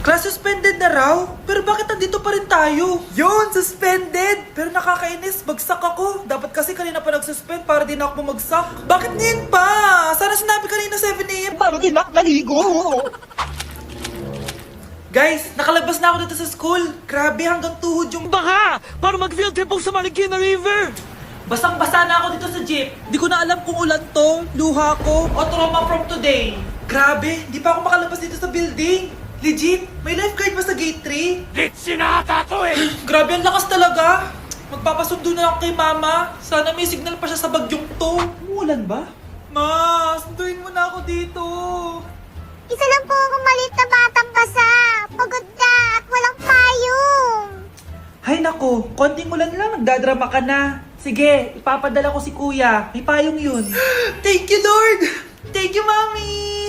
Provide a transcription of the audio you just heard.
Class suspended na raw? Pero bakit nandito pa rin tayo? Yun, suspended! Pero nakakainis, bagsak ako. Dapat kasi kanina pa nag-suspend para di na ako bumagsak. Bakit ngayon pa? Sana sinabi kanina 7 AM. Paano din naligo? Guys, nakalabas na ako dito sa school. Grabe, hanggang tuhod yung Baka! Para mag-field trip ako sa Marikina River! basang-basa na ako dito sa jeep. Di ko na alam kung ulan to, luha ko, o trauma from today. Grabe, di pa ako makalabas dito sa building. Legit, may lifeguard ba sa gate 3? Litsi na ata to eh! Grabe, ang lakas talaga. Magpapasundo na ako kay mama. Sana may signal pa siya sa bagyong to. Umuulan ba? Ma, sunduin mo na ako dito. Isa lang po akong maliit na batang basa. Pagod na at walang payong. Hay nako, konting ulan lang, nagdadrama ka na. Sige, ipapadala ko si kuya. May payong yun. Thank you, Lord! Thank you, Mami!